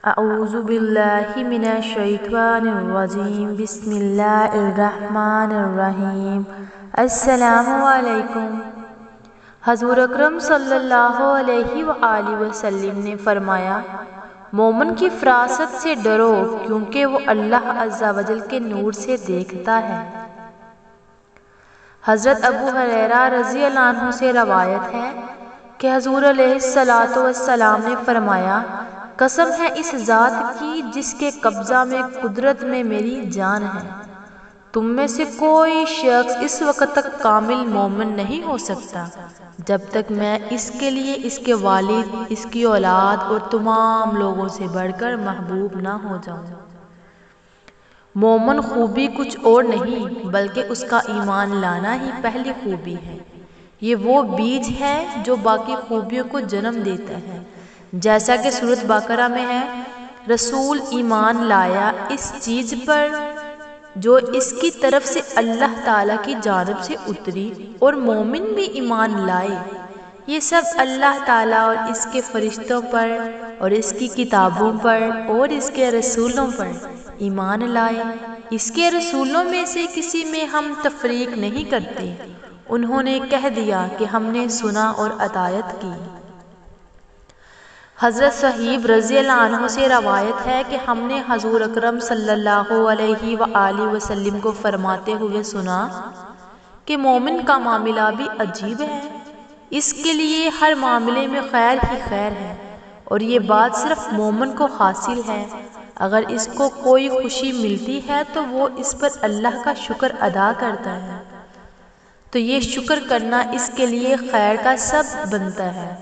اعوذ باللہ من الشیطان الرجیم بسم اللہ الرحمن الرحیم۔ السلام علیکم۔ حضور اکرم صلی اللہ علیہ وآلہ وسلم نے فرمایا، مومن کی فراست سے ڈرو کیونکہ وہ اللہ عز و جل کے نور سے دیکھتا ہے۔ حضرت ابو ہریرہ رضی اللہ عنہ سے روایت ہے کہ حضور علیہ الصلوۃ والسلام نے فرمایا، قسم ہے اس ذات کی جس کے قبضہ میں قدرت میں میری جان ہے، تم میں سے کوئی شخص اس وقت تک کامل مومن نہیں ہو سکتا جب تک میں اس کے لیے اس کے والد، اس کی اولاد اور تمام لوگوں سے بڑھ کر محبوب نہ ہو جاؤں۔ مومن خوبی کچھ اور نہیں بلکہ اس کا ایمان لانا ہی پہلی خوبی ہے۔ یہ وہ بیج ہے جو باقی خوبیوں کو جنم دیتا ہے، جیسا کہ سورۃ بقرہ میں ہے، رسول ایمان لایا اس چیز پر جو اس کی طرف سے اللہ تعالیٰ کی جانب سے اتری، اور مومن بھی ایمان لائے، یہ سب اللہ تعالیٰ اور اس کے فرشتوں پر اور اس کی کتابوں پر اور اس کے رسولوں پر ایمان لائے۔ اس کے رسولوں میں سے کسی میں ہم تفریق نہیں کرتے، انہوں نے کہہ دیا کہ ہم نے سنا اور اطاعت کی۔ حضرت صہیب رضی اللہ عنہ سے روایت ہے کہ ہم نے حضور اکرم صلی اللہ علیہ وآلہ وسلم کو فرماتے ہوئے سنا کہ مومن کا معاملہ بھی عجیب ہے، اس کے لیے ہر معاملے میں خیر ہی خیر ہے، اور یہ بات صرف مومن کو حاصل ہے، اگر اس کو کوئی خوشی ملتی ہے تو وہ اس پر اللہ کا شکر ادا کرتا ہے، تو یہ شکر کرنا اس کے لیے خیر کا سبب بنتا ہے،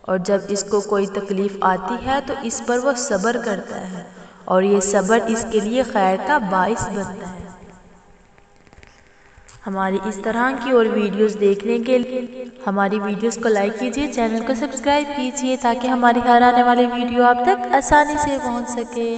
اور جب اس کو کوئی تکلیف آتی ہے تو اس پر وہ صبر کرتا ہے، اور یہ صبر اس کے لیے خیر کا باعث بنتا ہے۔ ہماری اس طرح کی اور ویڈیوز دیکھنے کے لیے ہماری ویڈیوز کو لائک کیجیے، چینل کو سبسکرائب کیجیے تاکہ ہماری ہر آنے والی ویڈیو آپ تک آسانی سے پہنچ سکے۔